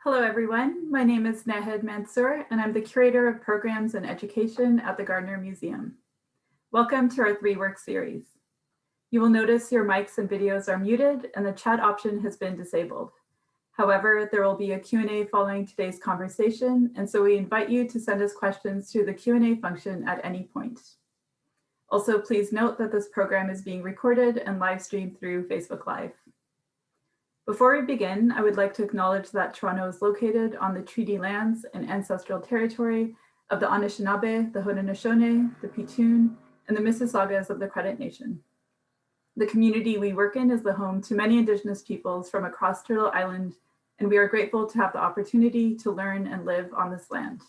Hello, everyone. My name is Nahed Mansour, and I'm the Curator of Programs and Education at the Gardner Museum. Welcome to our 3-work series. You will notice your mics and videos are muted and the chat option has been disabled. However, there will be a Q&A following today's conversation, and so we invite you to send us questions through the Q&A function at any point. Also, please note that this program is being recorded and live streamed through Facebook Live. Before we begin, I would like to acknowledge that Toronto is located on the treaty lands and ancestral territory of the Anishinaabe, the Haudenosaunee, the Petun, and the Mississaugas of the Credit Nation. The community we work in is the home to many Indigenous peoples from across Turtle Island, and we are grateful to have the opportunity to learn and live on this land.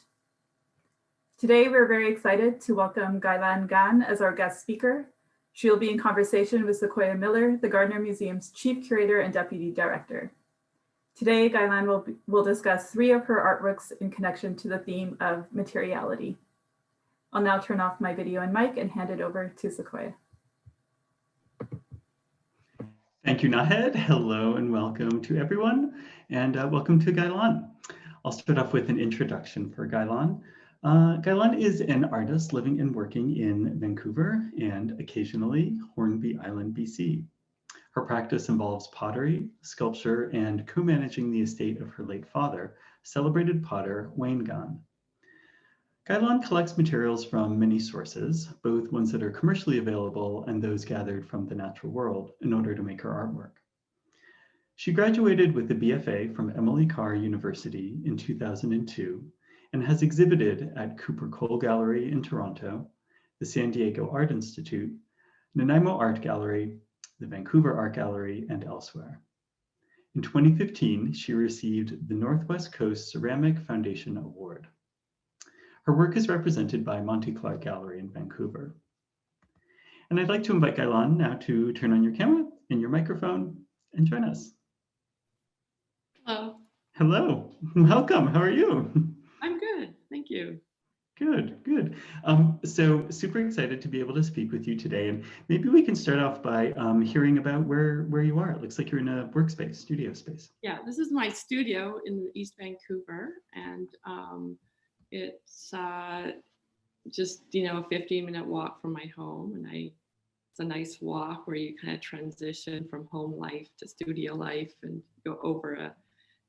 Today, we're very excited to welcome Gailan Ngan as our guest speaker. She'll be in conversation with Sequoia Miller, the Gardner Museum's Chief Curator and Deputy Director. Today, Gailan will discuss 3 of her artworks in connection to the theme of materiality. I'll now turn off my video and mic and hand it over to Sequoia. Thank you, Nahed. Hello and welcome to everyone, and welcome to Gailan. I'll start off with an introduction for Gailan. Gailan is an artist living and working in Vancouver and occasionally Hornby Island, BC. Her practice involves pottery, sculpture, and co-managing the estate of her late father, celebrated potter Gailan Ngan. Gailan collects materials from many sources, both ones that are commercially available and those gathered from the natural world in order to make her artwork. She graduated with a BFA from Emily Carr University in 2002 and has exhibited at Cooper Cole Gallery in Toronto, the San Diego Art Institute, Nanaimo Art Gallery, the Vancouver Art Gallery, and elsewhere. In 2015, she received the Northwest Coast Ceramic Foundation Award. Her work is represented by Monty Clark Gallery in Vancouver. And I'd like to invite Gailan now to turn on your camera and your microphone and join us. Hello. Hello, welcome, how are you? I'm good, thank you. Good, good. So super excited to be able to speak with you today. And maybe we can start off by hearing about where you are. It looks like you're in a workspace, studio space. Yeah, this is my studio in East Vancouver. And it's just, a 15-minute walk from my home. And it's a nice walk where you kind of transition from home life to studio life and go over a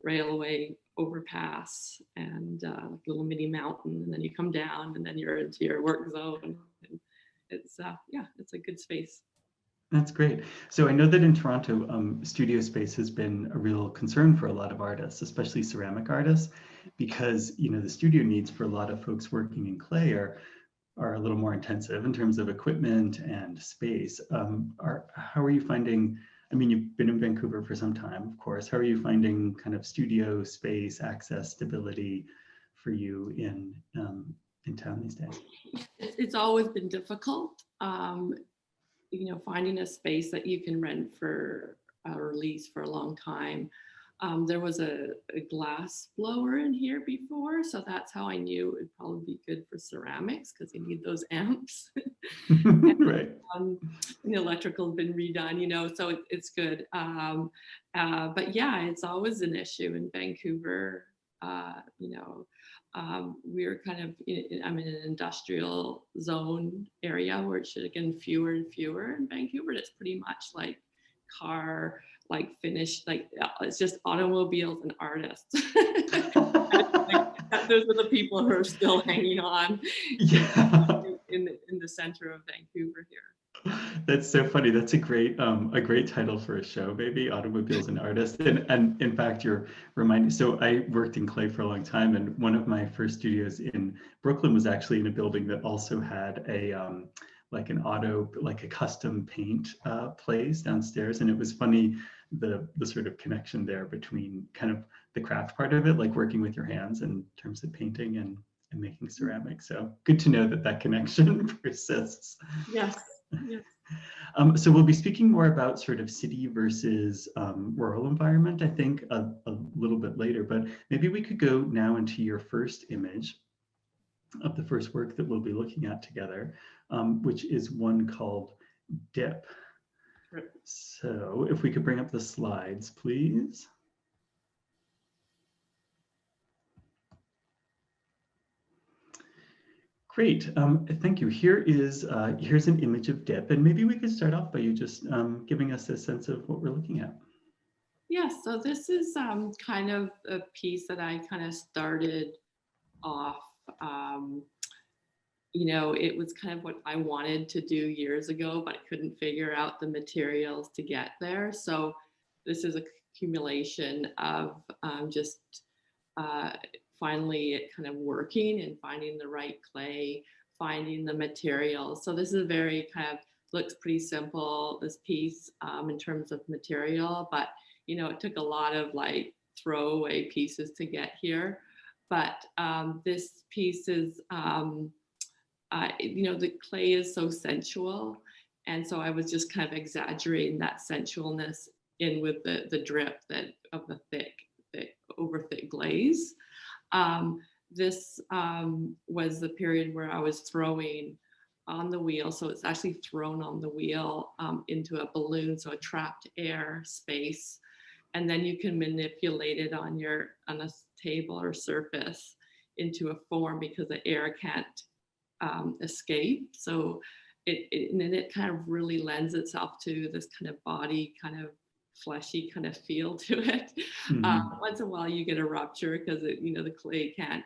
railway overpass and a little mini mountain, and then you come down and then you're into your work zone. And it's it's a good space. That's great. So I know that in Toronto, studio space has been a real concern for a lot of artists, especially ceramic artists, because the studio needs for a lot of folks working in clay are a little more intensive in terms of equipment and space. How are you finding? I mean, you've been in Vancouver for some time, of course. How are you finding kind of studio space, access, stability for you in town these days? It's always been difficult, finding a space that you can rent for or lease for a long time. There was a glass blower in here before, so that's how I knew it would probably be good for ceramics because you need those amps. Right. The electrical's been redone, so it's good. But yeah, it's always an issue in Vancouver. We're kind of, I'm in an industrial zone area where it should have been fewer and fewer. In Vancouver, it's pretty much like car, like finished, like it's just automobiles and artists. Those are the people who are still hanging on. Yeah. in the center of Vancouver here. That's so funny. That's a great title for a show, maybe, Automobiles and Artists. And in fact, you're reminding. So I worked in clay for a long time, and one of my first studios in Brooklyn was actually in a building that also had a a custom paint place downstairs. And it was funny, the sort of connection there between kind of the craft part of it, like working with your hands in terms of painting and making ceramics. So good to know that connection persists. Yes. Yes. So we'll be speaking more about sort of city versus rural environment, I think, a little bit later, but maybe we could go now into your first image of the first work that we'll be looking at together, which is one called Dip. Right. So if we could bring up the slides, please. Great, thank you. Here's an image of dip, and maybe we could start off by you just giving us a sense of what we're looking at. Yeah, so this is kind of a piece that I kind of started off. It was kind of what I wanted to do years ago, but I couldn't figure out the materials to get there. So this is a accumulation of just finally it kind of working and finding the right clay, finding the materials. So this is a very kind of looks pretty simple, this piece in terms of material, but it took a lot of like throwaway pieces to get here. But this piece is, the clay is so sensual. And so I was just kind of exaggerating that sensualness in with the drip of the thick, over thick glaze. This was the period where I was throwing on the wheel. So it's actually thrown on the wheel into a balloon, so a trapped air space. And then you can manipulate it on a table or surface into a form because the air can't escape. So it kind of really lends itself to this kind of body, kind of fleshy kind of feel to it. Once in a while you get a rupture because the clay can't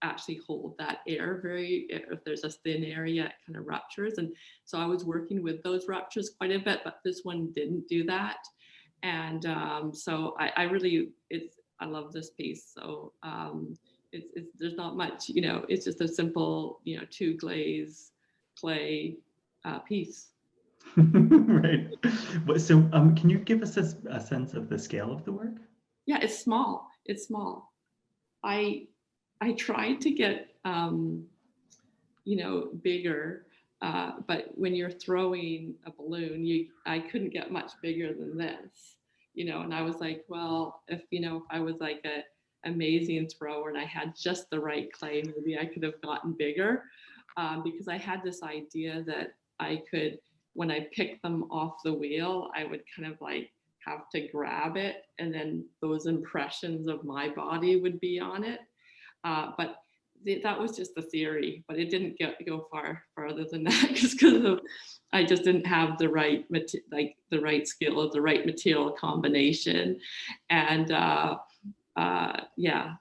actually hold that air if there's a thin area, it kind of ruptures. And so I was working with those ruptures quite a bit, but this one didn't do that. And so I love this piece. So there's not much, it's just a simple, 2 glaze clay piece. Right. So can you give us a sense of the scale of the work? Yeah, it's small. It's small. I tried to get, bigger, but when you're throwing a balloon, I couldn't get much bigger than this, and I was like, well, if I was like a amazing thrower and I had just the right clay, maybe I could have gotten bigger, because I had this idea that I could, when I picked them off the wheel, I would kind of like have to grab it, and then those impressions of my body would be on it. But that was just the theory, but it didn't go farther than that because I just didn't have the right skill of the right material combination, and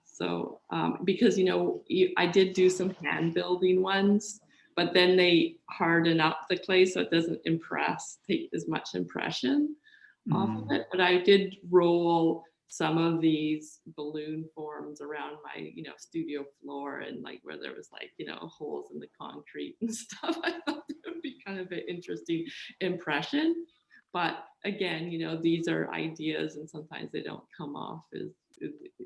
so because I did do some hand building ones, but then they harden up the clay so it doesn't take as much impression off of it. But I did roll some of these balloon forms around my studio floor, and like where there was like holes in the concrete and stuff. I thought it would be kind of an interesting impression, but again, these are ideas and sometimes they don't come off as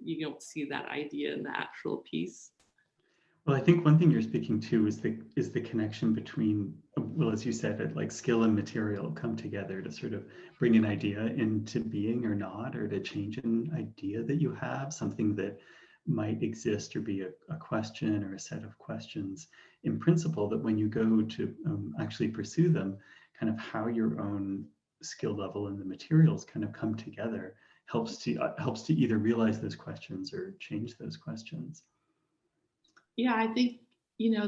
you don't see that idea in the actual piece. Well, I think one thing you're speaking to is the connection between, well, as you said, like skill and material come together to sort of bring an idea into being or not, or to change an idea that you have, something that might exist or be a question or a set of questions in principle, that when you go to actually pursue them, kind of how your own skill level and the materials kind of come together helps to either realize those questions or change those questions. Yeah, I think,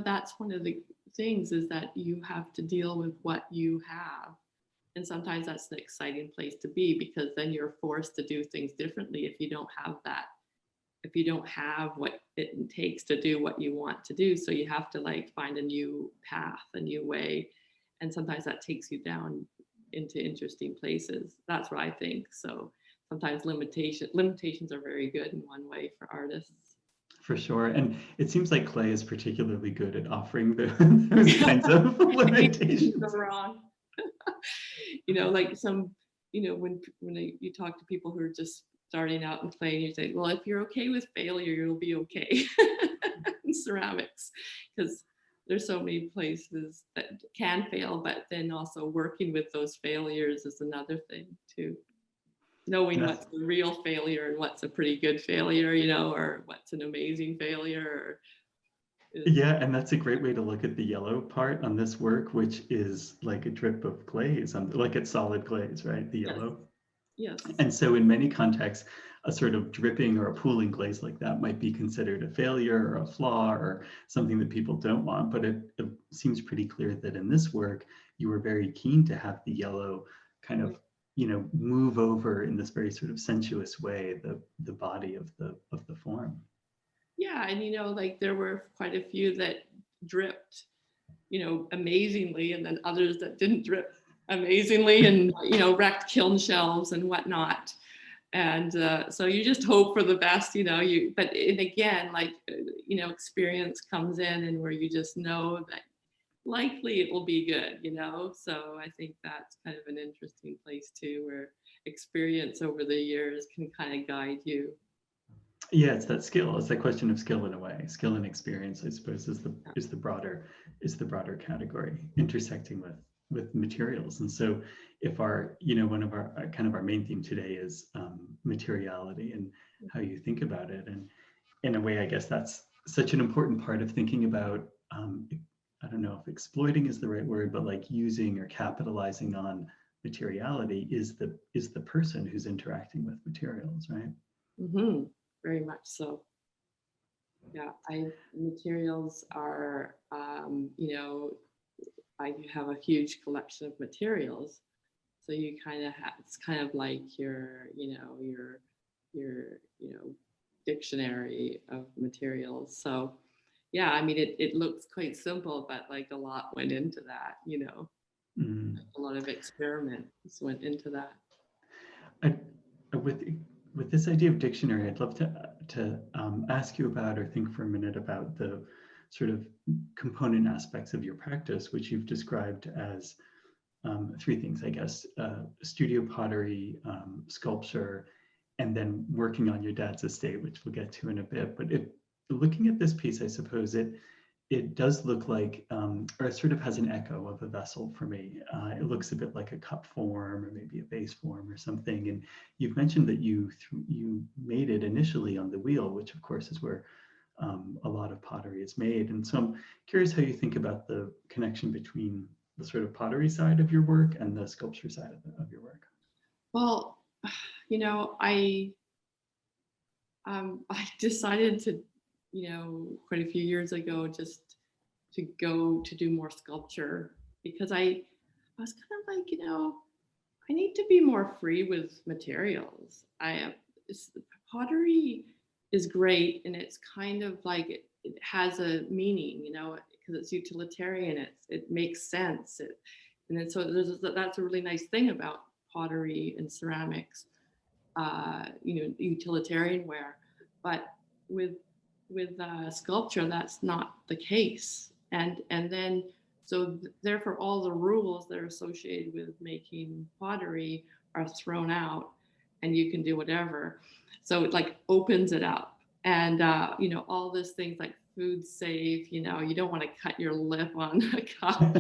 that's one of the things is that you have to deal with what you have. And sometimes that's the exciting place to be, because then you're forced to do things differently if you don't have that, if you don't have what it takes to do what you want to do. So you have to like find a new path, a new way. And sometimes that takes you down into interesting places. That's what I think. So sometimes limitations are very good in one way for artists. For sure. And it seems like clay is particularly good at offering those kinds of limitations. Wrong. Like some, when you talk to people who are just starting out in clay, and you say, well, if you're okay with failure, you'll be okay in ceramics, because there's so many places that can fail, but then also working with those failures is another thing too. Knowing what's a real failure and what's a pretty good failure, or what's an amazing failure. Yeah, and that's a great way to look at the yellow part on this work, which is like a drip of glaze, like it's solid glaze, right? The yellow. Yes. And so in many contexts, a sort of dripping or a pooling glaze like that might be considered a failure or a flaw or something that people don't want. But it seems pretty clear that in this work, you were very keen to have the yellow kind of, move over in this very sort of sensuous way, the body of the form. Yeah, and like there were quite a few that dripped, amazingly, and then others that didn't drip amazingly, and wrecked kiln shelves and whatnot. And so you just hope for the best, but again, like, experience comes in, and where you just know that likely it will be good, so I think that's kind of an interesting place too, where experience over the years can kind of guide you. Yeah, it's that skill. It's that question of skill in a way. Skill and experience, I suppose, is the broader category, intersecting with materials. And so, if one of our kind of our main theme today is materiality and how you think about it, and in a way, I guess that's such an important part of thinking about. I don't know if exploiting is the right word, but like using or capitalizing on materiality is the person who's interacting with materials, right? Mm-hmm. Very much so. Yeah, materials are, I have a huge collection of materials, so you kind of it's kind of like your dictionary of materials. So yeah, I mean, it looks quite simple, but like a lot went into that, a lot of experiments went into that. With this idea of dictionary, I'd love to ask you about, or think for a minute about, the sort of component aspects of your practice, which you've described as three things, I guess: studio pottery, sculpture, and then working on your dad's estate, which we'll get to in a bit. But looking at this piece, I suppose it does look like, or it sort of has an echo of a vessel for me. It looks a bit like a cup form, or maybe a vase form or something. And you've mentioned that you made it initially on the wheel, which of course is where a lot of pottery is made. And so I'm curious how you think about the connection between the sort of pottery side of your work and the sculpture side of your work. Well, I decided to, quite a few years ago, just to go to do more sculpture, because I was kind of like, I need to be more free with materials. Pottery is great, and it's kind of like it has a meaning, because it's utilitarian. It makes sense. And then so that's a really nice thing about pottery and ceramics, utilitarian wear. But with sculpture, that's not the case. And then so therefore all the rules that are associated with making pottery are thrown out, and you can do whatever. So it like opens it up, and all these things like food safe. You don't want to cut your lip on a cup,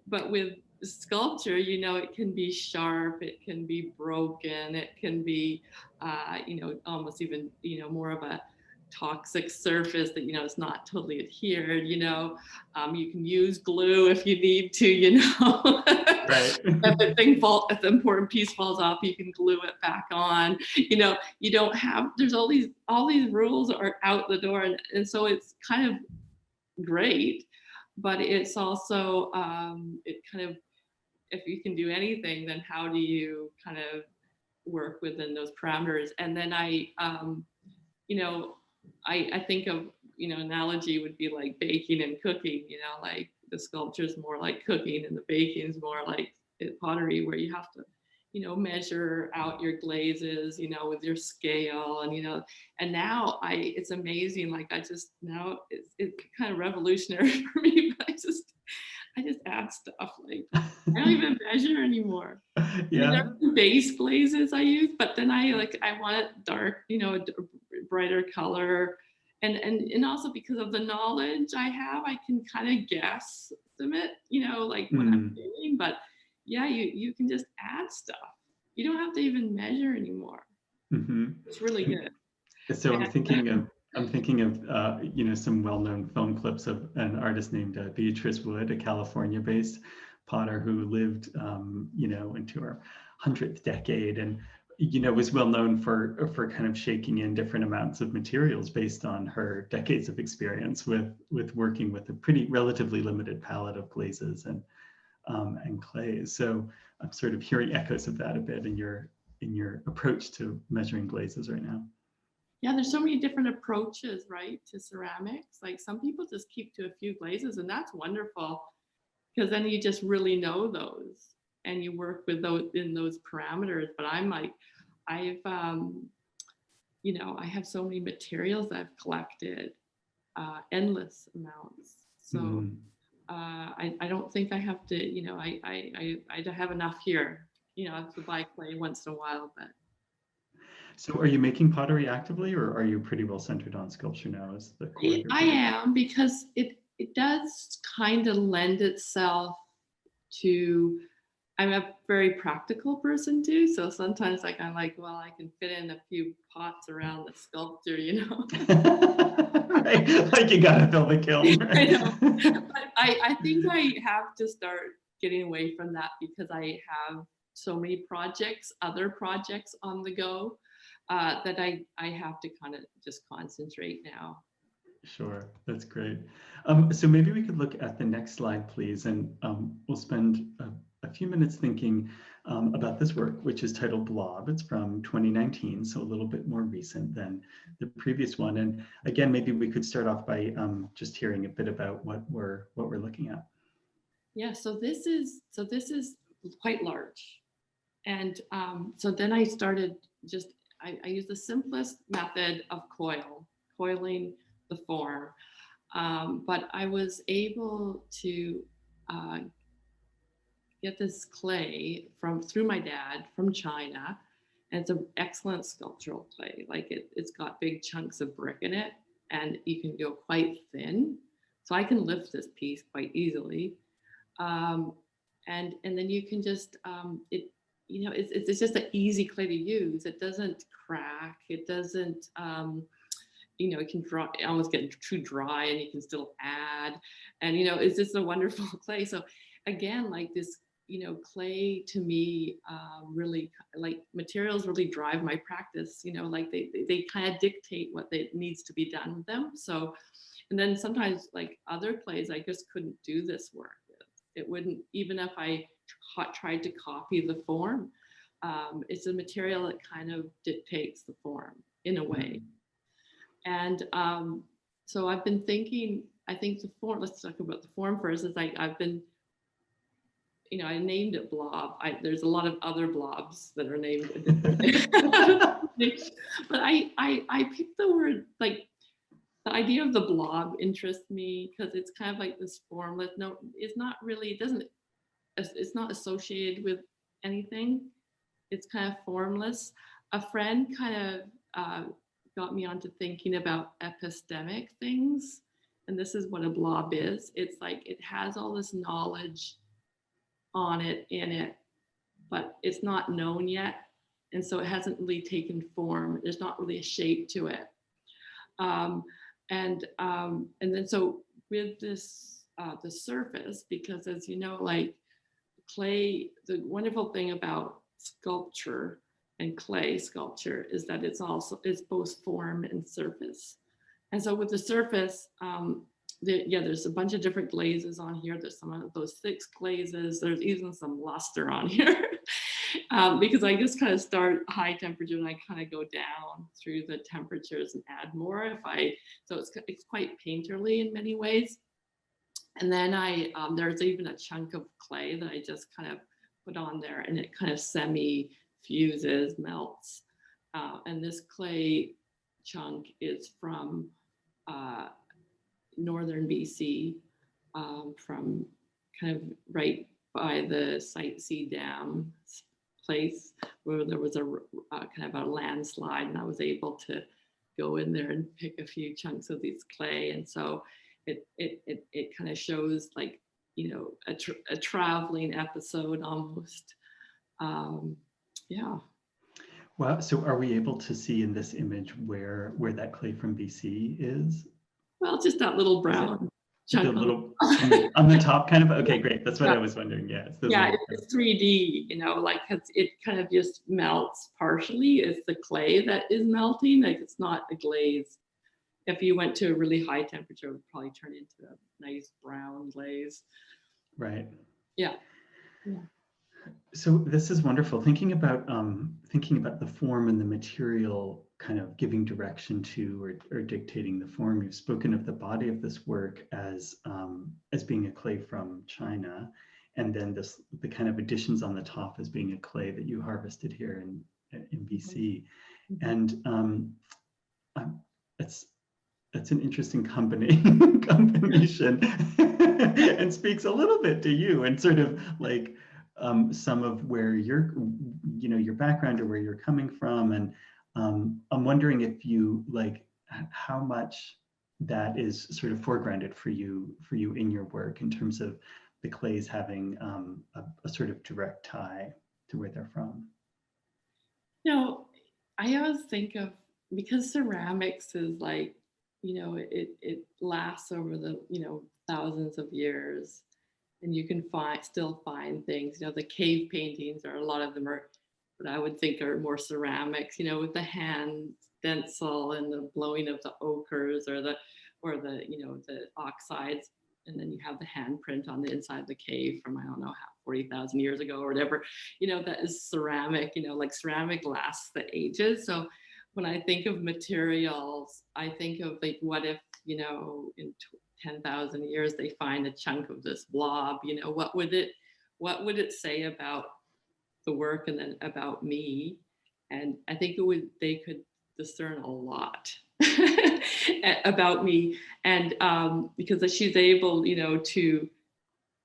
but with sculpture, it can be sharp, it can be broken, it can be almost even more of a toxic surface that it's not totally adhered. You can use glue if you need to. Right. If the important piece falls off, you can glue it back on. You don't have, there's all these rules are out the door, and so it's kind of great, but it's also it kind of, if you can do anything, then how do you kind of work within those parameters? And then I think of, analogy would be like baking and cooking, like the sculpture is more like cooking, and the baking is more like pottery, where you have to, measure out your glazes, with your scale, and now it's amazing. Like it's kind of revolutionary for me, but I just add stuff. Like I don't even measure anymore. Yeah. There are base glazes I use, but then I want it dark, a brighter color, and also because of the knowledge I have, I can kind of guess it, like what I'm doing. But yeah, you can just add stuff. You don't have to even measure anymore. Mm-hmm. It's really good. So I'm thinking of some well-known film clips of an artist named Beatrice Wood, a California-based potter who lived into her 100th decade, and was well known for kind of shaking in different amounts of materials based on her decades of experience with working with a pretty relatively limited palette of glazes and clays. So I'm sort of hearing echoes of that a bit in your approach to measuring glazes right now. Yeah, there's so many different approaches, right, to ceramics. Like some people just keep to a few glazes, and that's wonderful because then you just really know those and you work with those in those parameters. But I'm like, I have so many materials I've collected, endless amounts. So I don't think I have to, I don't have enough here. I have to buy clay once in a while, but. So are you making pottery actively, or are you pretty well centered on sculpture now as the core of your I am, because it does kind of lend itself to, I'm a very practical person too. So sometimes I'm like, well, I can fit in a few pots around the sculpture, Right, like you gotta fill the kiln. Right? I know. But I think I have to start getting away from that because I have so many other projects on the go. That I have to kind of just concentrate now. Sure, that's great. So maybe we could look at the next slide, please, and we'll spend a few minutes thinking about this work, which is titled Blob. It's from 2019, so a little bit more recent than the previous one. And again, maybe we could start off by just hearing a bit about what we're looking at. Yeah, so this is quite large, and so then I started just. I use the simplest method of coiling the form, but I was able to get this clay through my dad from China, and it's an excellent sculptural clay. Like it's got big chunks of brick in it, and you can go quite thin, so I can lift this piece quite easily, and then you can just it's just an easy clay to use. It doesn't crack. It doesn't, it can almost get too dry and you can still add. And, it's just a wonderful clay. So again, like this, clay to me really, like materials really drive my practice, like they kind of dictate what needs to be done with them. So, and then sometimes like other clays, I just couldn't do this work with. It wouldn't, even if I tried to copy the form. It's a material that kind of dictates the form in a way. And so I've been thinking, I think the form, let's talk about the form first, is like I've been, I named it Blob. There's a lot of other blobs that are named a different name. But I picked the word, like the idea of the blob interests me because it's kind of like this formless, it's not really, it's not associated with anything. It's kind of formless. A friend kind of got me onto thinking about epistemic things. And this is what a blob is. It's like it has all this knowledge on it, in it, but it's not known yet. And so it hasn't really taken form. There's not really a shape to it. And then so with this, the surface, because as you know, like, clay, the wonderful thing about sculpture and clay sculpture is that it's both form and surface. And so with the surface, there's a bunch of different glazes on here. There's some of those thick glazes. There's even some luster on here because I just kind of start high temperature and I kind of go down through the temperatures and add more so it's quite painterly in many ways. And then there's even a chunk of clay that I just kind of put on there and it kind of semi-fuses, melts. And this clay chunk is from northern BC, from kind of right by the Site C Dam place where there was a kind of a landslide, and I was able to go in there and pick a few chunks of these clay. And so it kind of shows like, a traveling episode almost. Yeah. Wow. So are we able to see in this image where that clay from BC is? Well, just that little brown chunk The little on the top kind of, okay, great. That's what I was wondering. Yeah. It's yeah, little, it's 3D, you know, like it kind of just melts partially. It's the clay that is melting, like it's not a glaze. If you went to a really high temperature, it would probably turn into a nice brown glaze. right. Yeah. So this is wonderful. Thinking about the form and the material kind of giving direction to or dictating the form. You've spoken of the body of this work as being a clay from China, and then the kind of additions on the top as being a clay that you harvested here in BC. Mm-hmm. And it's an interesting combination and speaks a little bit to you and sort of like some of where your background or where you're coming from. And I'm wondering if you like how much that is sort of foregrounded for you in your work in terms of the clays having a sort of direct tie to where they're from. You know, I always think of, because ceramics is like, you know, it lasts over the, you know, thousands of years, and you can still find things. You know, the cave paintings, or a lot of them are what I would think are more ceramics, you know, with the hand stencil and the blowing of the ochres or the you know, the oxides, and then you have the handprint on the inside of the cave from, I don't know, 40,000 years ago or whatever. You know, that is ceramic. You know, like ceramic lasts the ages. So when I think of materials, I think of like, what if, you know, in 10,000 years they find a chunk of this blob? You know, what would it say about the work and then about me? And I think they could discern a lot about me. And because she's able, you know, to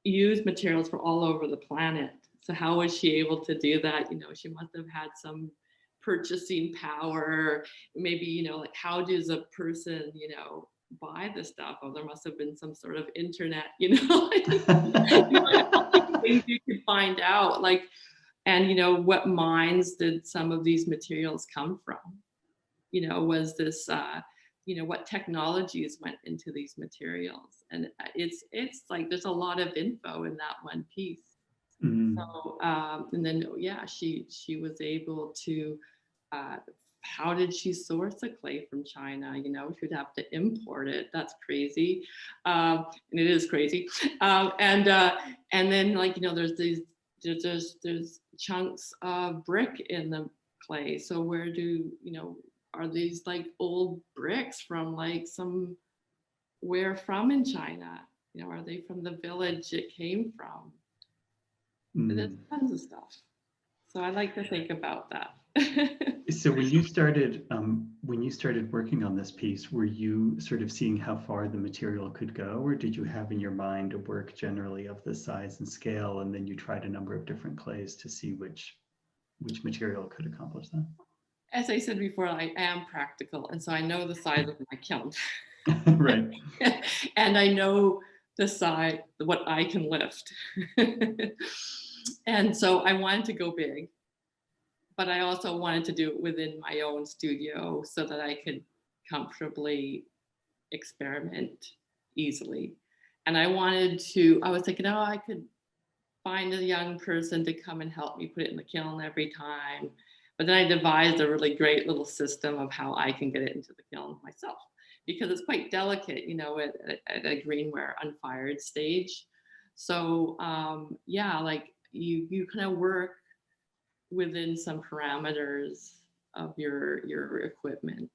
use materials from all over the planet. So how was she able to do that? You know, she must have had some purchasing power. Maybe, you know, like, how does a person, you know, buy the stuff? Oh, there must have been some sort of internet, you know, things you could find out, like, and, you know, what mines did some of these materials come from? You know, was this, you know, what technologies went into these materials? And it's like, there's a lot of info in that one piece. Mm. So, and then, yeah, she was able to, how did she source the clay from China? You know, she would have to import it. That's crazy. And it is crazy. And then, like, you know, there's chunks of brick in the clay. So where do, you know, are these like old bricks from like where from in China? You know, are they from the village it came from? Mm. There's tons of stuff. So I like to think about that. So when you started working on this piece, were you sort of seeing how far the material could go, or did you have in your mind a work generally of this size and scale, and then you tried a number of different clays to see which material could accomplish that? As I said before, I am practical, and so I know the size of my kiln. Right. And I know the size, what I can lift. And so I wanted to go big, but I also wanted to do it within my own studio so that I could comfortably experiment easily. And I was thinking, oh, I could find a young person to come and help me put it in the kiln every time. But then I devised a really great little system of how I can get it into the kiln myself, because it's quite delicate, you know, at a greenware unfired stage. So yeah, like you kind of work within some parameters of your equipment.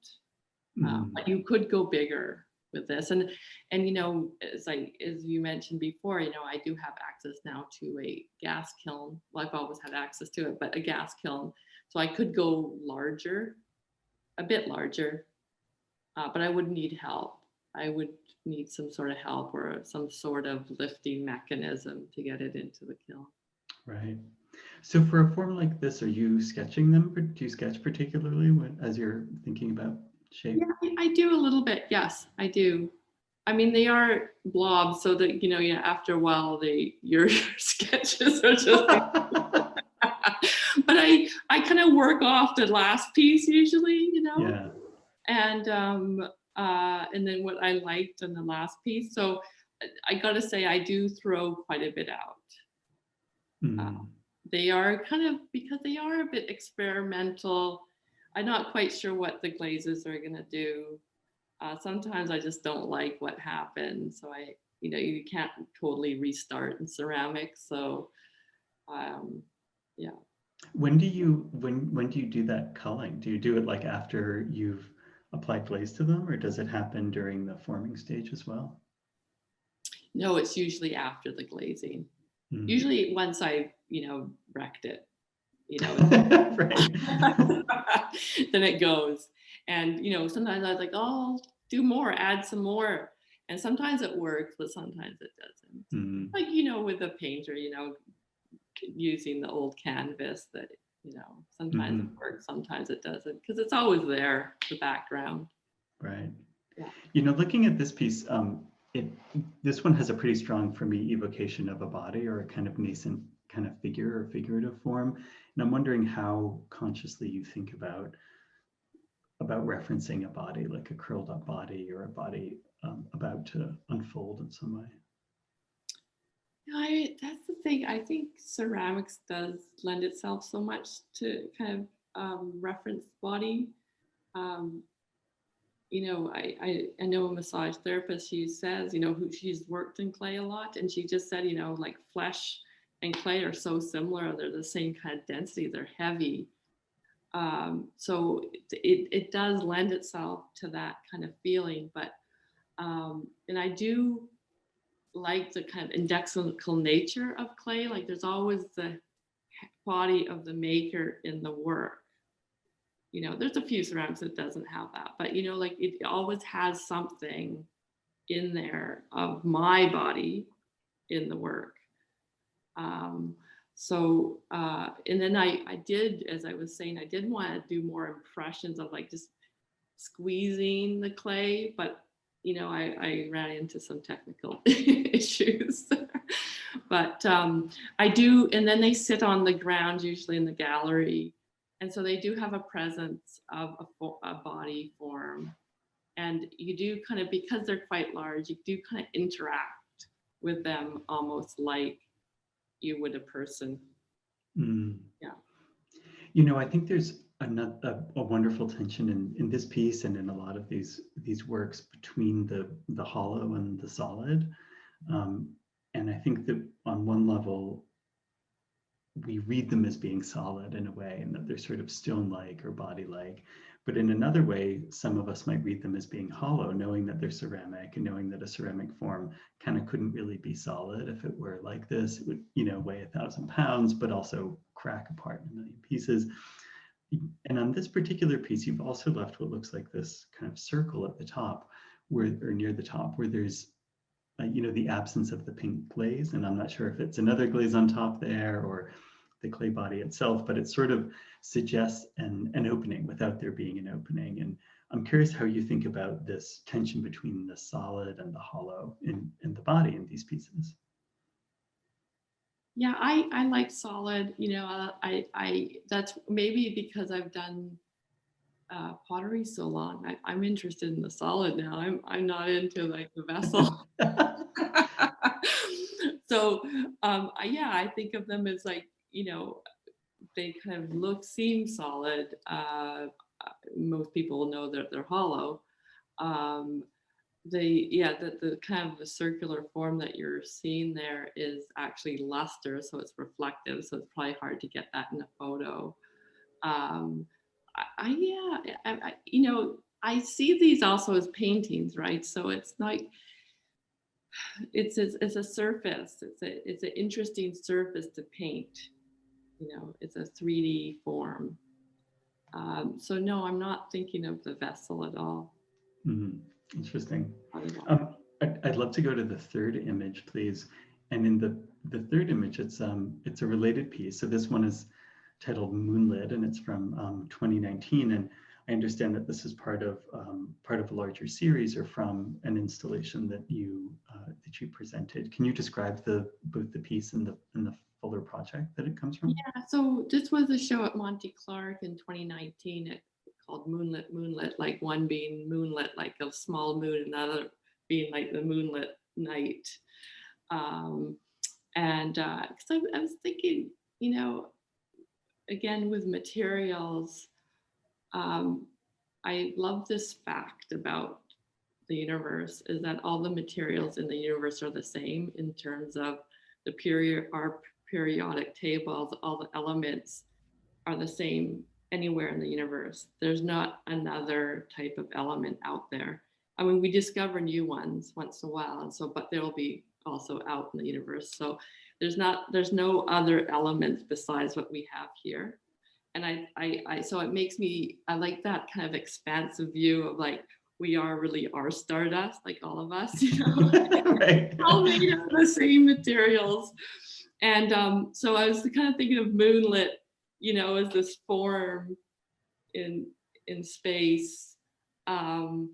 But you could go bigger with this, and you know, as you mentioned before, you know, I do have access now to a gas kiln. Well, I've always had access to it, but a gas kiln, so I could go larger, a bit larger, but I would need help. I would need some sort of help or some sort of lifting mechanism to get it into the kiln. Right. So for a form like this, are you sketching them? Do you sketch particularly as you're thinking about shape? Yeah, I do a little bit. Yes, I do. I mean, they are blobs, so that, you know, after a while, your sketches are just. But I kind of work off the last piece usually, you know. Yeah. And then what I liked in the last piece. So I gotta say, I do throw quite a bit out. Mm. They are kind of, because they are a bit experimental. I'm not quite sure what the glazes are gonna do. Sometimes I just don't like what happened. So you can't totally restart in ceramics. So yeah. When do you do that culling? Do you do it like after you've applied glaze to them, or does it happen during the forming stage as well? No, it's usually after the glazing. Mm. Usually once I, wrecked it, Right. then it goes. And, sometimes I was like, oh, do more, add some more. And sometimes it works, but sometimes it doesn't. Mm. Like, with a painter, using the old canvas that, sometimes it works, sometimes it doesn't, because it's always there, the background. Right. Yeah. Looking at this piece, this one has a pretty strong, for me, evocation of a body or a kind of nascent kind of figure or figurative form. And I'm wondering how consciously you think about referencing a body, like a curled up body or a body about to unfold in some way. That's the thing. I think ceramics does lend itself so much to kind of reference body. I know a massage therapist, she says, who she's worked in clay a lot, and she just said, like flesh and clay are so similar. They're the same kind of density. They're heavy. So it does lend itself to that kind of feeling. But and I do like the kind of indexical nature of clay. Like there's always the body of the maker in the work. There's a few ceramics that doesn't have that, but like it always has something in there of my body in the work. And then I did, as I was saying, I did want to do more impressions of like just squeezing the clay, but I ran into some technical issues. But I do, and then they sit on the ground, usually in the gallery. And so they do have a presence of a body form. And you do kind of, because they're quite large, you do kind of interact with them almost like you would a person. Mm. Yeah. I think there's a wonderful tension in this piece and in a lot of these works between the hollow and the solid. And I think that on one level, we read them as being solid in a way, and that they're sort of stone-like or body-like. But in another way, some of us might read them as being hollow, knowing that they're ceramic and knowing that a ceramic form kind of couldn't really be solid. If it were like this, it would, weigh 1,000 pounds, but also crack apart in a million pieces. And on this particular piece, you've also left what looks like this kind of circle at the top, or near the top, where there's the absence of the pink glaze. And I'm not sure if it's another glaze on top there or the clay body itself, but it sort of suggests an opening without there being an opening. And I'm curious how you think about this tension between the solid and the hollow in the body in these pieces. Yeah, I like solid. I that's maybe because I've done pottery so long. I'm interested in the solid now. I'm not into like the vessel. So I think of them as like, they kind of seem solid. Most people know that they're hollow. The kind of the circular form that you're seeing there is actually luster, so it's reflective. So it's probably hard to get that in a photo. I see these also as paintings, right? So it's like it's a surface. It's an interesting surface to paint. It's a 3D form. So no, I'm not thinking of the vessel at all. Mm-hmm. Interesting. Not at all. I'd love to go to the third image, please. And in the third image, it's a related piece. So this one is titled Moonlit, and it's from 2019. And I understand that this is part of a larger series or from an installation that you presented. Can you describe both the piece and the fuller project that it comes from? Yeah. So this was a show at Monty Clark in 2019. Called Moonlit, like one being moonlit, like a small moon, another being like the moonlit night. And because I was thinking, you know, again with materials, I love this fact about the universe is that all the materials in the universe are the same in terms of our periodic tables, all the elements are the same anywhere in the universe. There's not another type of element out there. I mean, we discover new ones once in a while, and so, but there will be also out in the universe. So there's no other elements besides what we have here. And so it makes me, I like that kind of expansive view of like, we really are stardust, like all of us, you know, Right. all made of the same materials. And so I was kind of thinking of Moonlit, you know, as this form in space, and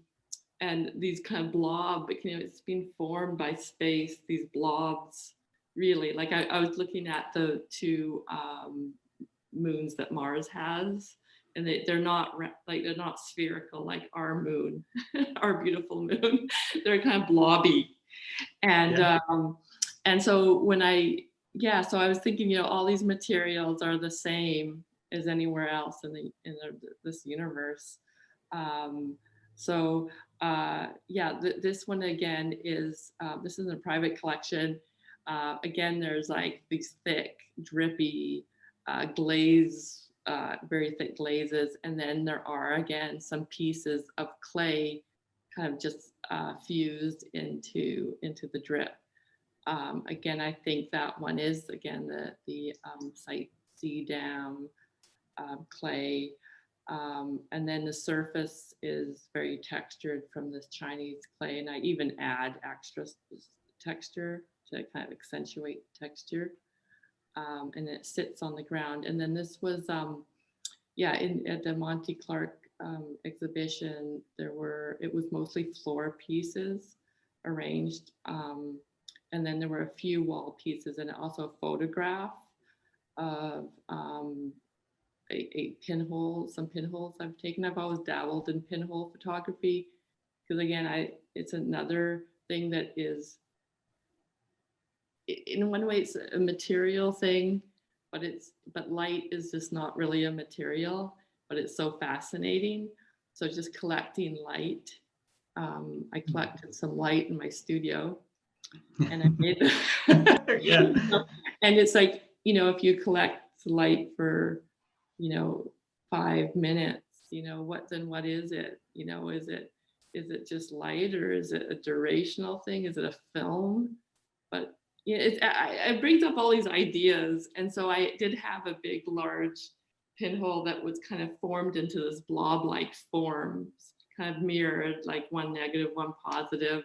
these kind of blob, you know, it's been formed by space, these blobs, really. Like I was looking at the two moons that Mars has, and they're not spherical like our moon, our beautiful moon. They're kind of blobby, and Yeah. and so so I was thinking, you know, all these materials are the same as anywhere else in this universe. This one again is this is a private collection. Again, there's like these thick, drippy very thick glazes, and then there are again some pieces of clay, kind of just fused into the drip. Again, I think that one is again the Site C dam clay, and then the surface is very textured from this Chinese clay, and I even add extra texture to kind of accentuate texture. And it sits on the ground. And then this was, at the Monty Clark exhibition, it was mostly floor pieces arranged. And then there were a few wall pieces and also a photograph of a pinhole, some pinholes I've taken. I've always dabbled in pinhole photography because again, it's another thing that is, in one way it's a material thing, but light is just not really a material, but it's so fascinating. So just collecting light. I collected some light in my studio and I made Yeah. and it's like, you know, if you collect light for, you know, 5 minutes, you know, what is it? You know, is it just light, or is it a durational thing? Is it a film? But yeah, it brings up all these ideas. And so I did have a big, large pinhole that was kind of formed into this blob-like form, kind of mirrored like one negative, one positive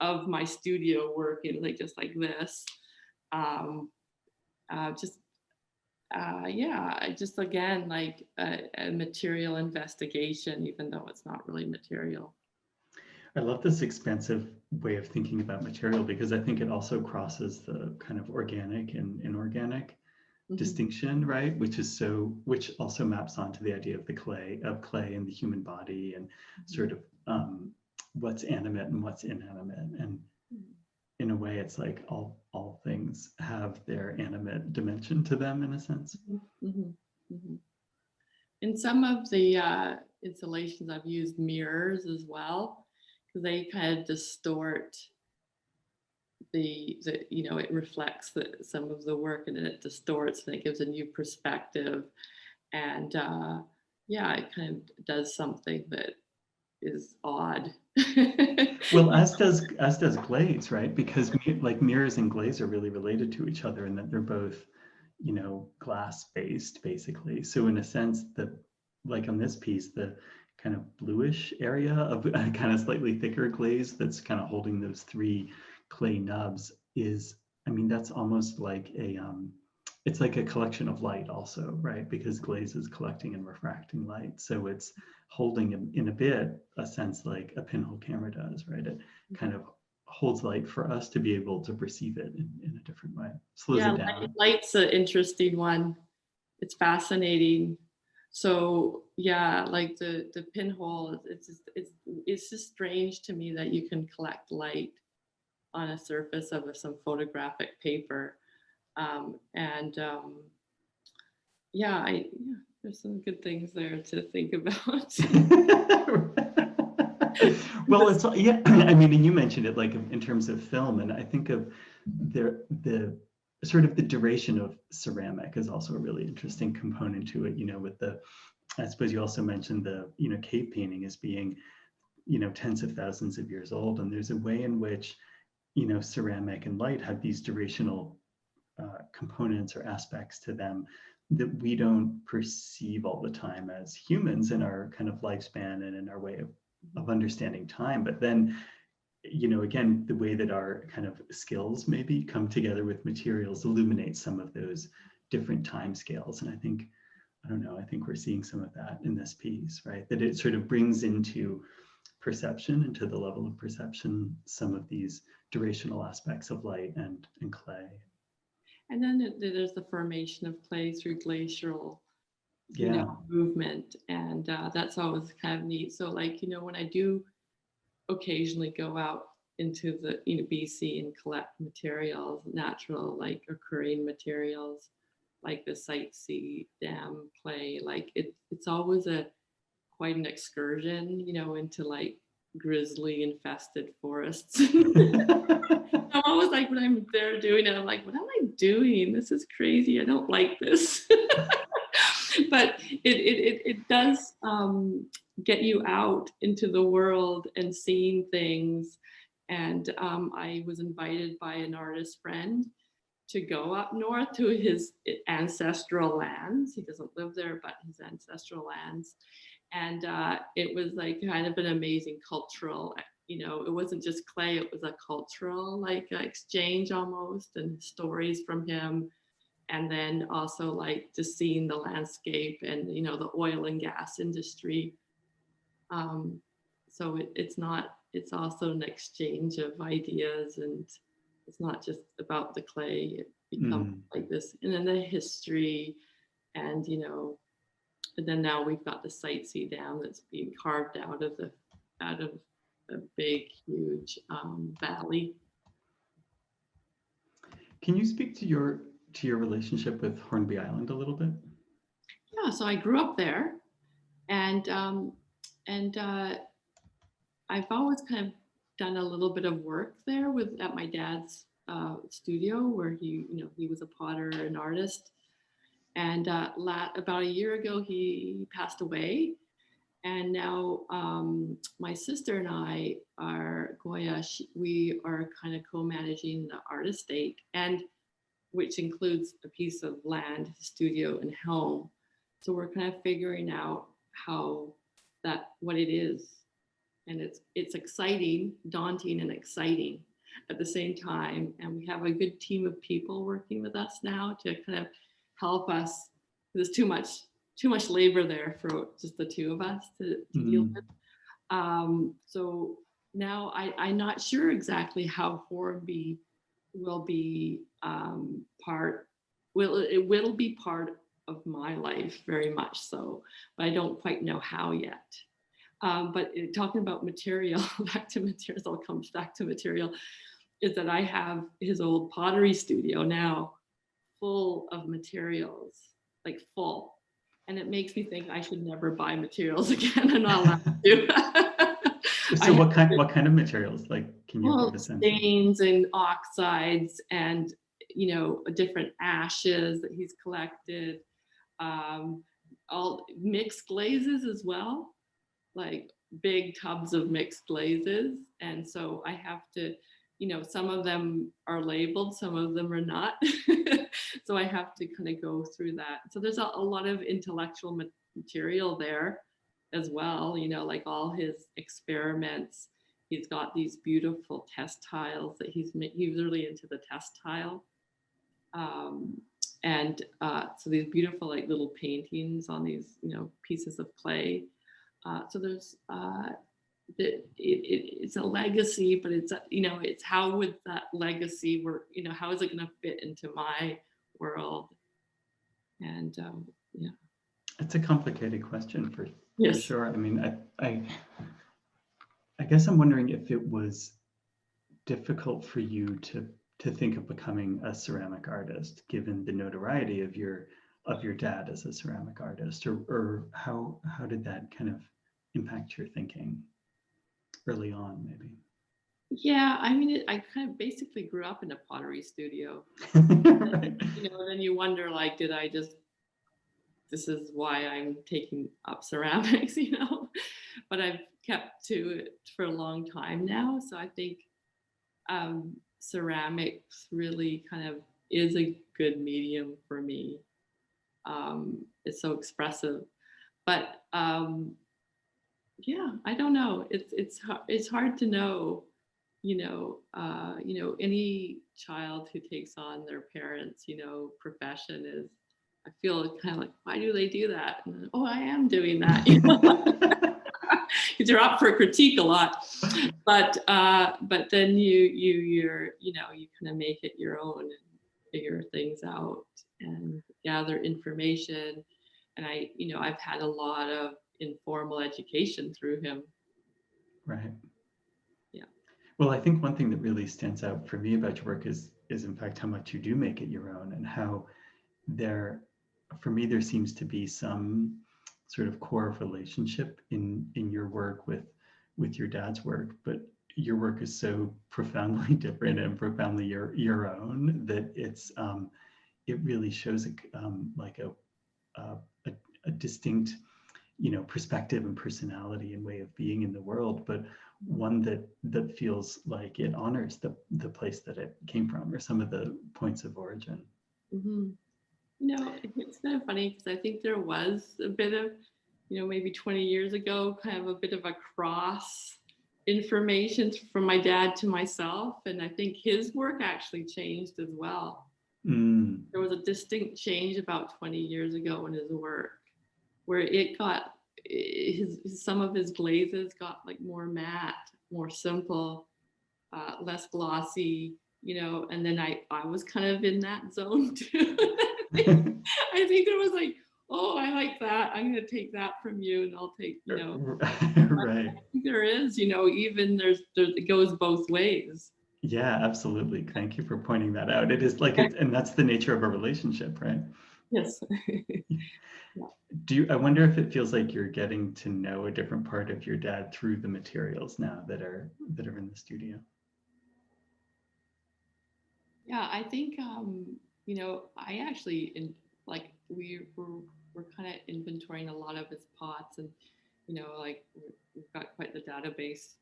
of my studio work, in like just like this. Just again, like a material investigation, even though it's not really material. I love this expansive way of thinking about material because I think it also crosses the kind of organic and inorganic distinction, right? Which also maps onto the idea of clay and the human body, and sort of what's animate and what's inanimate. And in a way, it's like all things have their animate dimension to them in a sense. In some of the installations, I've used mirrors as well, because they kind of distort the you know, it reflects some of the work, and then it distorts and it gives a new perspective. And it kind of does something that is odd. Well, as does glaze, right? Because like mirrors and glaze are really related to each other, and that they're both, you know, glass based basically. So in a sense, like on this piece, the kind of bluish area of a kind of slightly thicker glaze that's kind of holding those three clay nubs is, I mean, that's almost like it's like a collection of light also, right? Because glaze is collecting and refracting light. So it's holding in a bit a sense like a pinhole camera does, right? It kind of holds light for us to be able to perceive it in a different way. Slows it down. Light's an interesting one. It's fascinating. So yeah, like the pinhole, it's just strange to me that you can collect light on a surface of some photographic paper. Yeah, there's some good things there to think about. Well, it's, yeah, I mean, and you mentioned it like in terms of film, and I think of the sort of the duration of ceramic is also a really interesting component to it, with I suppose you also mentioned the, cave painting as being, tens of thousands of years old. And there's a way in which, ceramic and light have these durational components or aspects to them that we don't perceive all the time as humans in our kind of lifespan and in our way of understanding time. But then, again, the way that our kind of skills maybe come together with materials illuminates some of those different time scales. And I think we're seeing some of that in this piece, right? That it sort of brings into perception, into the level of perception, some of these durational aspects of light and clay. And then there's the formation of clay through glacial movement. And that's always kind of neat. So like, when I do occasionally go out into the, BC and collect materials, natural, like occurring materials, like the Sightsee dam clay, like it's always quite an excursion, into like grizzly infested forests. I'm always like, when I'm there doing it, I'm like, what am I doing? This is crazy. I don't like this. But it does get you out into the world and seeing things. And I was invited by an artist friend to go up north to his ancestral lands. He doesn't live there, but his ancestral lands. And it was like kind of an amazing cultural, it wasn't just clay, it was a cultural like exchange almost, and stories from him. And then also like just seeing the landscape and, the oil and gas industry. So it's also an exchange of ideas, and it's not just about the clay, it becomes like this, and then the history, and, and then now we've got the Sightsee dam that's being carved out of a big, huge valley. Can you speak to your relationship with Hornby Island a little bit? Yeah, so I grew up there, and I've always kind of done a little bit of work there at my dad's studio, where he was a potter and artist. And about a year ago, he passed away. And now my sister and I are we are kind of co-managing the art estate, and which includes a piece of land, studio, and home. So we're kind of figuring out what it is. And it's exciting, daunting and exciting at the same time. And we have a good team of people working with us now to kind of help us. There's too much labor there for just the two of us to deal with. So now I'm not sure exactly how Hornby will be it will be part of my life, very much so, but I don't quite know how yet. But talking about material, back to materials, I'll come back to material, is that I have his old pottery studio now full of materials, like full. And it makes me think I should never buy materials again. I'm not allowed to. So what kind of materials? Like, can you give a sense? Stains and oxides and, different ashes that he's collected, all mixed glazes as well, like big tubs of mixed glazes. And so I have to, some of them are labeled, some of them are not. So I have to kind of go through that. So there's a lot of intellectual material there as well, like all his experiments. He's got these beautiful test tiles that he's really into the test tile. So these beautiful like little paintings on these, pieces of clay. So there's it's a legacy, but it's how would that legacy work? How is it going to fit into my world? And yeah, it's a complicated question for yes. sure. I mean, I guess I'm wondering if it was difficult for you to think of becoming a ceramic artist, given the notoriety of your dad as a ceramic artist, or how did that kind of impact your thinking early on, maybe? Yeah, I mean, I kind of basically grew up in a pottery studio. Right. Then you wonder, like, this is why I'm taking up ceramics, but I've kept to it for a long time now. So I think ceramics really kind of is a good medium for me. It's so expressive, but yeah, I don't know. It's hard to know. Any child who takes on their parents, profession is. I feel kind of like, why do they do that? And, oh, I am doing that. Because you're up for critique a lot, but then you kind of make it your own and figure things out and gather information. And I've had a lot of informal education through him. Right. Yeah. Well, I think one thing that really stands out for me about your work is in fact how much you do make it your own, and how for me there seems to be some sort of core relationship in your work with your dad's work, but your work is so profoundly different and profoundly your own that it really shows like a distinct perspective and personality and way of being in the world, but one that feels like it honors the place that it came from, or some of the points of origin. Mm-hmm. It's kind of funny because I think there was a bit of, maybe 20 years ago, kind of a bit of a cross information from my dad to myself. And I think his work actually changed as well. Mm. There was a distinct change about 20 years ago in his work, where some of his glazes got like more matte, more simple, less glossy, and then I was kind of in that zone too. I think there was like, oh, I like that. I'm going to take that from you, and I'll take, Right. I think there is, even it goes both ways. Yeah, absolutely. Thank you for pointing that out. It is like and that's the nature of a relationship, right? Yes. I wonder if it feels like you're getting to know a different part of your dad through the materials now that are in the studio? Yeah, I think I actually we're kind of inventorying a lot of his pots, and like we've got quite the database,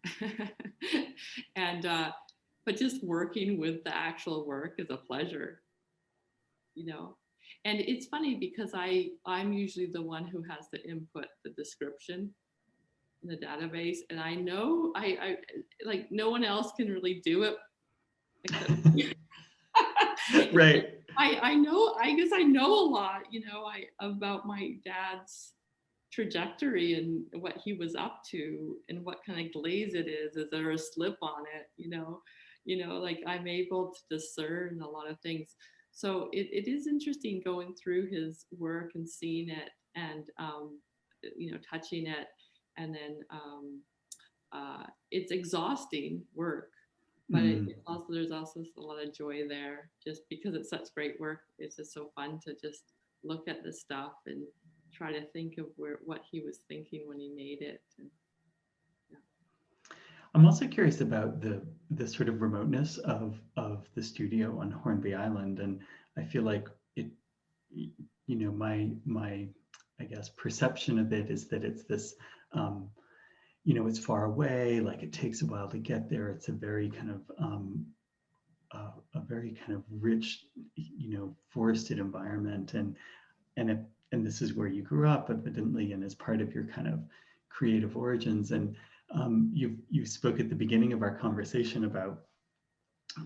and but just working with the actual work is a pleasure, and it's funny because I'm usually the one who has to input the description in the database, and I know I like no one else can really do it except Right. I guess I know a lot, about my dad's trajectory and what he was up to and what kind of glaze it is. Is there a slip on it? Like I'm able to discern a lot of things. So it is interesting going through his work and seeing it and, touching it. And then it's exhausting work. But there's also a lot of joy there, just because it's such great work. It's just so fun to just look at the stuff and try to think of what he was thinking when he made it. And, yeah. I'm also curious about the sort of remoteness of the studio on Hornby Island, and I feel like it, my I guess perception of it is that it's this. It's far away, like it takes a while to get there. It's a very kind of rich, forested environment, and this is where you grew up, evidently, and as part of your kind of creative origins. And you spoke at the beginning of our conversation about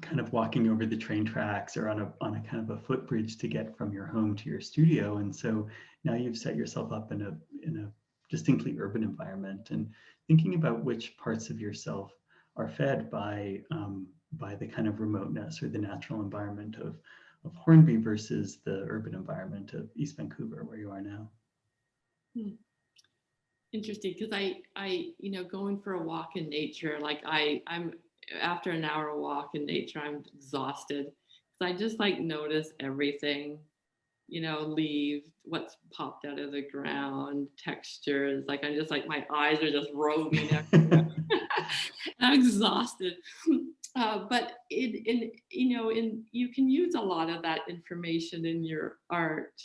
kind of walking over the train tracks or on a kind of a footbridge to get from your home to your studio. And so now you've set yourself up in a distinctly urban environment, and thinking about which parts of yourself are fed by the kind of remoteness or the natural environment of Hornby versus the urban environment of East Vancouver, where you are now. Interesting, because I going for a walk in nature, like I'm after an hour walk in nature, I'm exhausted. So I just like notice everything, leaves, what's popped out of the ground, textures. Like I'm just like, my eyes are just roaming everywhere. I'm exhausted. But you can use a lot of that information in your art.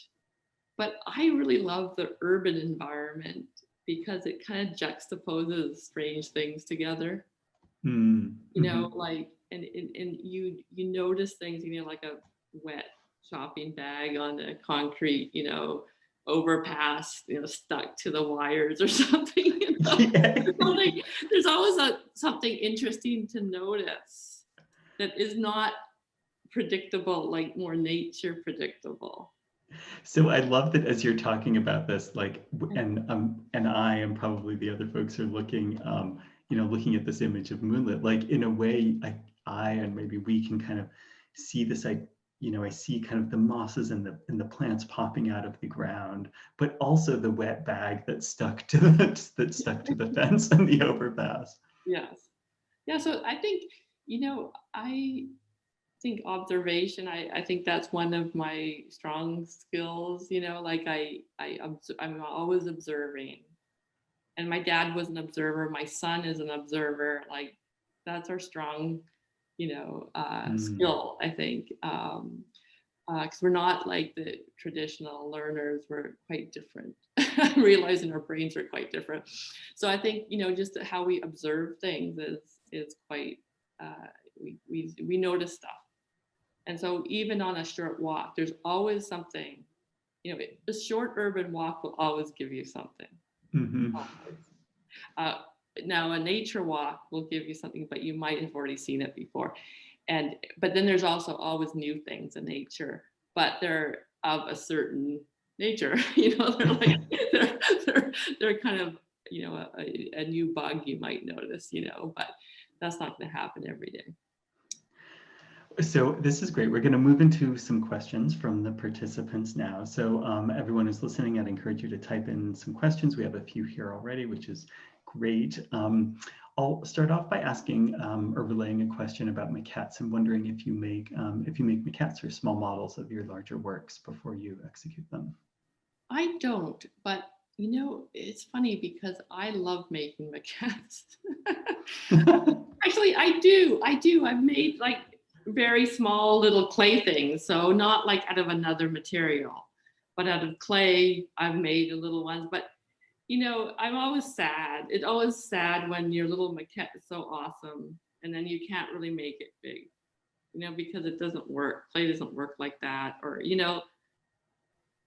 But I really love the urban environment because it kind of juxtaposes strange things together. Like, and you notice things, like a wet shopping bag on a concrete, overpass, stuck to the wires or something. Yeah. There's always something interesting to notice that is not predictable, like more nature predictable. So I love that as you're talking about this, like, and I and probably the other folks are looking, looking at this image of Moonlit, like in a way, I and maybe we can kind of see this. I see kind of the mosses and the plants popping out of the ground, but also the wet bag that's stuck to the fence and the overpass. Yes, yeah. So I think observation, I think that's one of my strong skills, like I'm always observing, and my dad was an observer, my son is an observer, like that's our strong skill, I think, because we're not like the traditional learners, we're quite different. Realizing our brains are quite different, so I think just how we observe things is quite we notice stuff. And so even on a short walk, there's always something, a short urban walk will always give you something. Now a nature walk will give you something, but you might have already seen it before. But then there's also always new things in nature, but they're of a certain nature, they're like, they're kind of, a new bug you might notice, but that's not going to happen every day. So this is great. We're going to move into some questions from the participants now. So everyone who's listening, I'd encourage you to type in some questions. We have a few here already, which is great. I'll start off by asking or relaying a question about maquettes. I'm wondering if you make maquettes or small models of your larger works before you execute them. I don't, but it's funny because I love making maquettes. Actually, I do. I've made like very small little clay things, so not like out of another material, but out of clay. I've made little ones, but I'm always sad. It's always sad when your little maquette is so awesome and then you can't really make it big, because it doesn't work. Clay doesn't work like that, or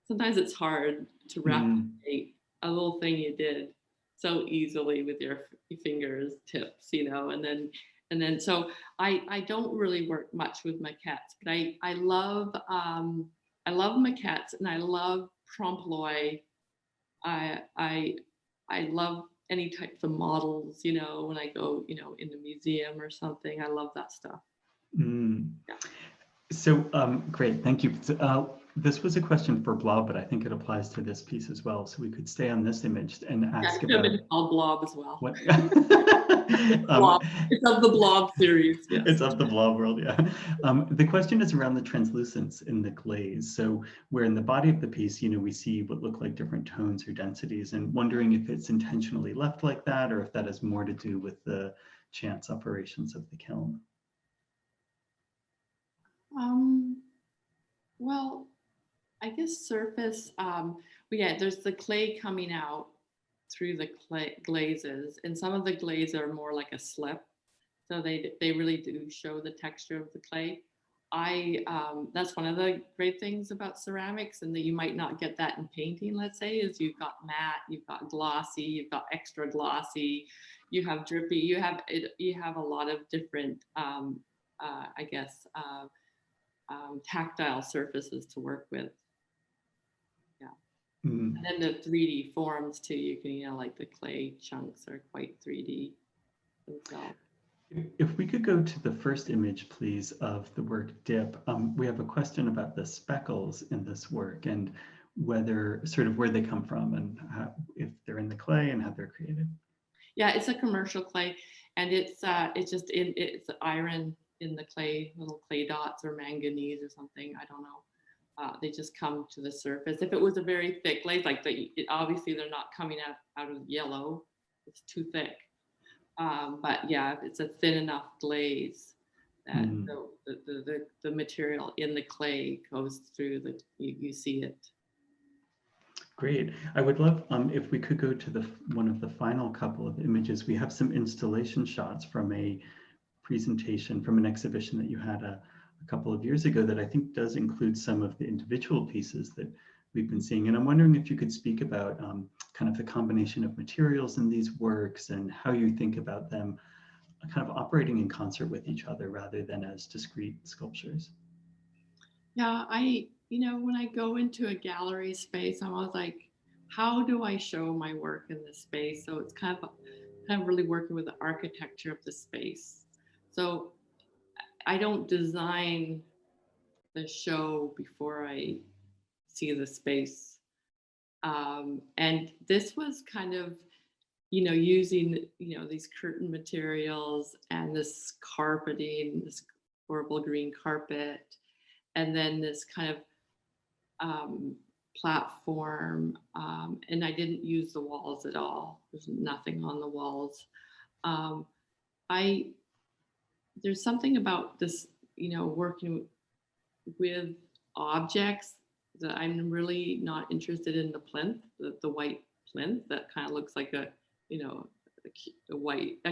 sometimes it's hard to replicate a little thing you did so easily with your fingers tips, and then so I don't really work much with maquettes, but I love maquettes, and I love trompe l'oeil. I love any types of models, when I go, in the museum or something. I love that stuff. Yeah. So great, thank you. This was a question for Blob, but I think it applies to this piece as well. So we could stay on this image and ask about. It's called Blob as well. What? Blob. It's of the Blob series. Yes. It's of the Blob world, yeah. The question is around the translucence in the glaze. So where in the body of the piece, we see what look like different tones or densities, and wondering if it's intentionally left like that, or if that has more to do with the chance operations of the kiln. Well, I guess surface, yeah, there's the clay coming out through the glazes, and some of the glazes are more like a slip, so they really do show the texture of the clay. That's one of the great things about ceramics, and that you might not get that in painting, let's say, is you've got matte, you've got glossy, you've got extra glossy, you have drippy, you have a lot of different, I guess, tactile surfaces to work with. Yeah. And then the 3D forms too, you can, like the clay chunks are quite 3D themselves. If we could go to the first image, please, of the work Dip. We have a question about the speckles in this work and whether where they come from and if they're in the clay and how they're created. Yeah, it's a commercial clay, And it's just it's iron in the clay, little clay dots or manganese or something. I don't know. They just come to the surface. If it was a very thick glaze, like obviously they're not coming out of yellow. It's too thick. But yeah, it's a thin enough glaze that the material in the clay goes through you see it. Great. I would love if we could go to one of the final couple of images. We have some installation shots from a presentation from an exhibition that you had a couple of years ago that I think does include some of the individual pieces that we've been seeing. And I'm wondering if you could speak about kind of the combination of materials in these works and how you think about them kind of operating in concert with each other rather than as discrete sculptures. Yeah, when I go into a gallery space, I'm always like, how do I show my work in this space? So it's kind of really working with the architecture of the space. So I don't design the show before I see the space. And this was kind of, using, these curtain materials and this carpeting, this horrible green carpet, and then this kind of platform. And I didn't use the walls at all. There's nothing on the walls. There's something about this, working with objects that I'm really not interested in the plinth, the white plinth that kind of looks like a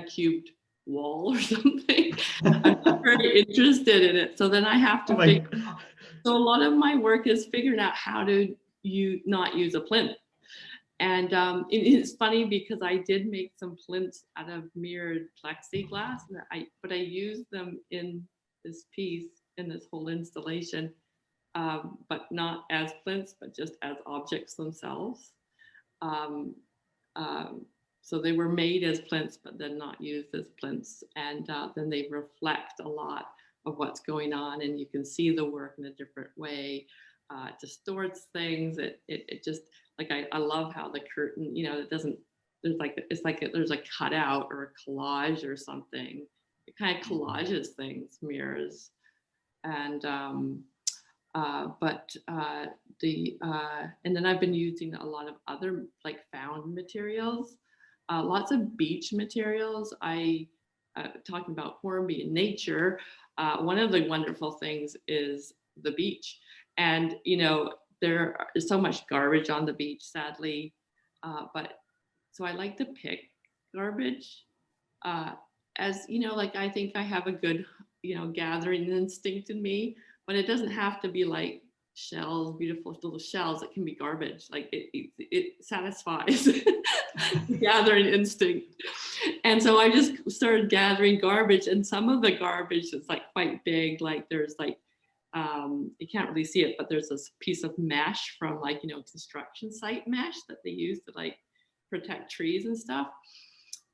cubed wall or something. I'm not very interested in it. So then I have to so a lot of my work is figuring out how to not use a plinth. And it's funny because I did make some plinths out of mirrored plexiglass, but I used them in this piece, in this whole installation, but not as plinths, but just as objects themselves. So they were made as plinths, but then not used as plinths. And then they reflect a lot of what's going on, and you can see the work in a different way. It distorts things. It just, like, I love how the curtain, it doesn't, there's a cutout or a collage or something. It kind of collages things, mirrors. And and then I've been using a lot of other like found materials, lots of beach materials. Talking about Hornby and nature, one of the wonderful things is the beach. And, there is so much garbage on the beach, sadly. So I like to pick garbage. As, like, I think I have a good, gathering instinct in me, but it doesn't have to be like shells, beautiful little shells. It can be garbage. Like it satisfies the gathering instinct. And so I just started gathering garbage, and some of the garbage is like quite big. Like there's like, you can't really see it, but there's this piece of mesh from like, construction site mesh that they use to like protect trees and stuff.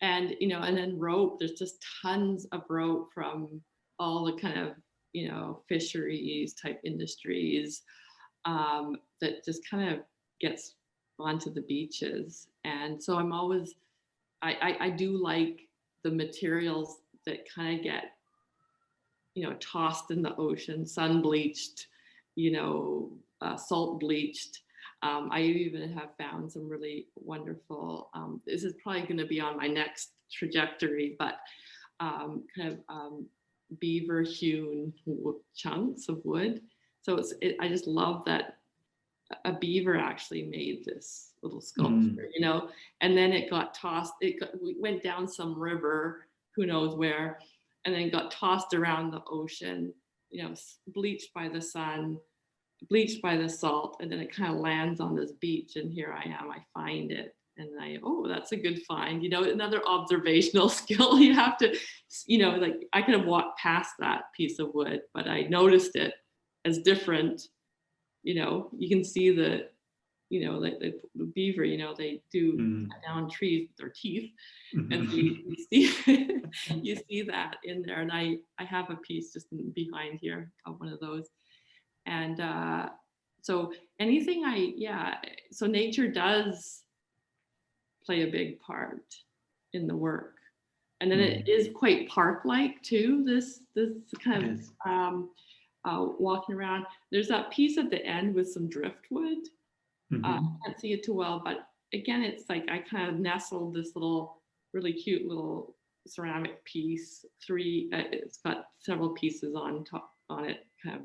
And, and then rope, there's just tons of rope from all the kind of, fisheries type industries that just kind of gets onto the beaches. And so I'm always, I do like the materials that kind of get, tossed in the ocean, sun bleached, salt bleached. I even have found some really wonderful, this is probably going to be on my next trajectory, but kind of beaver hewn chunks of wood. So I just love that a beaver actually made this little sculpture, and then it got tossed. We went down some river, who knows where, and then got tossed around the ocean, bleached by the sun, bleached by the salt, and then it kind of lands on this beach, and here I am, I find it, and that's a good find, another observational skill. You have to, like, I could have walked past that piece of wood, but I noticed it as different. You can see the, like the beaver, they do cut down trees with their teeth, and so you see you see that in there. And I have a piece just behind here of one of those. And so anything so nature does play a big part in the work. And then it is quite park-like too, this kind of walking around. There's that piece at the end with some driftwood. I can't see it too well, but again, it's like I kind of nestled this little, really cute little ceramic piece. It's got several pieces on top on it, kind of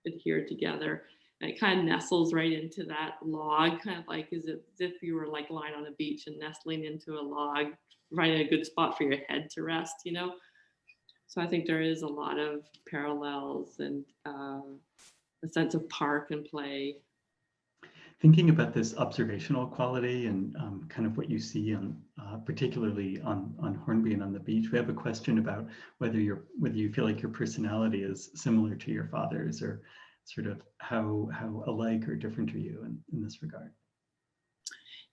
adhered together. And it kind of nestles right into that log, kind of like as if you were like lying on a beach and nestling into a log, finding a good spot for your head to rest, you know? So I think there is a lot of parallels and a sense of park and play. Thinking about this observational quality and kind of what you see on, particularly on Hornby and on the beach, we have a question about whether you feel like your personality is similar to your father's, or sort of how alike or different are you in this regard?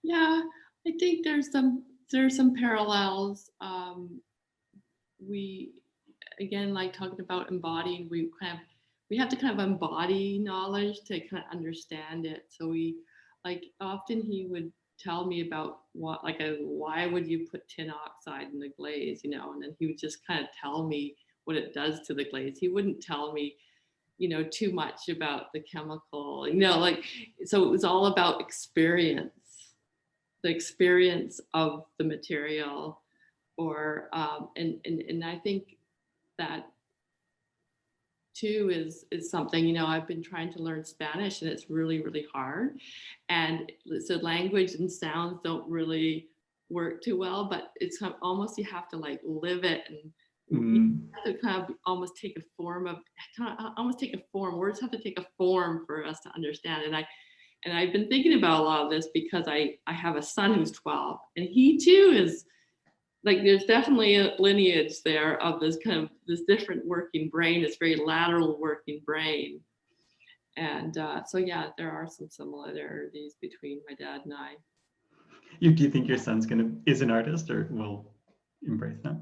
Yeah, I think there's some parallels. We again, like talking about embodying, we have to kind of embody knowledge to kind of understand it. So we, like, often he would tell me about why would you put tin oxide in the glaze, you know, and then he would just kind of tell me what it does to the glaze. He wouldn't tell me, you know, too much about the chemical, you know, like, so it was all about experience, the experience of the material, or, and I think that too is something, you know, I've been trying to learn Spanish and it's really, really hard. And so language and sounds don't really work too well, but it's kind of almost, you have to like live it, and you have to kind of almost take a form, words have to take a form for us to understand. And I've been thinking about a lot of this because I have a son who's 12, and he too is like, there's definitely a lineage there of this kind of this different working brain, this very lateral working brain. And so yeah, there are some similarities between my dad and I. Do you think your son's is an artist, or will embrace that?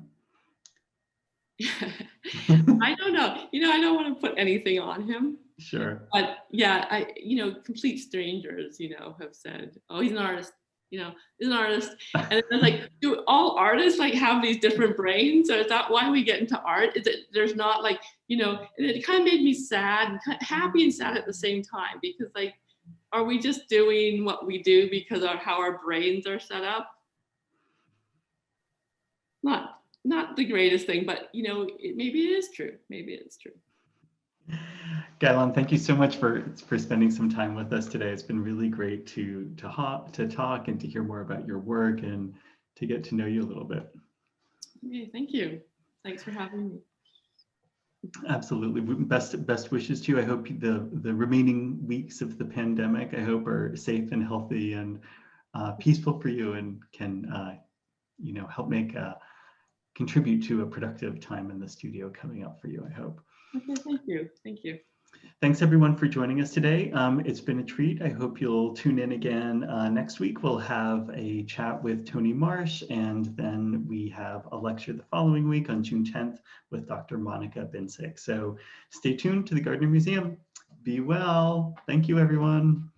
I don't know. You know, I don't want to put anything on him. Sure. But yeah, you know, complete strangers, you know, have said, "Oh, he's an artist." You know, he's an artist. And it's like, do all artists like have these different brains? Or is that why we get into art? Is it there's not like, you know, and it kind of made me sad and kind of happy and sad at the same time, because like, are we just doing what we do because of how our brains are set up? Not the greatest thing, but you know, maybe it is true. Maybe it's true. Gailan, thank you so much for spending some time with us today. It's been really great to talk and to hear more about your work and to get to know you a little bit. Okay, thank you. Thanks for having me. Absolutely. Best wishes to you. I hope the remaining weeks of the pandemic, I hope, are safe and healthy and peaceful for you, and can you know, help contribute to a productive time in the studio coming up for you, I hope. Okay, thank you. Thank you. Thanks everyone for joining us today. It's been a treat. I hope you'll tune in again next week. We'll have a chat with Tony Marsh, and then we have a lecture the following week on June 10th with Dr. Monica Binsick. So stay tuned to the Gardner Museum. Be well. Thank you, everyone.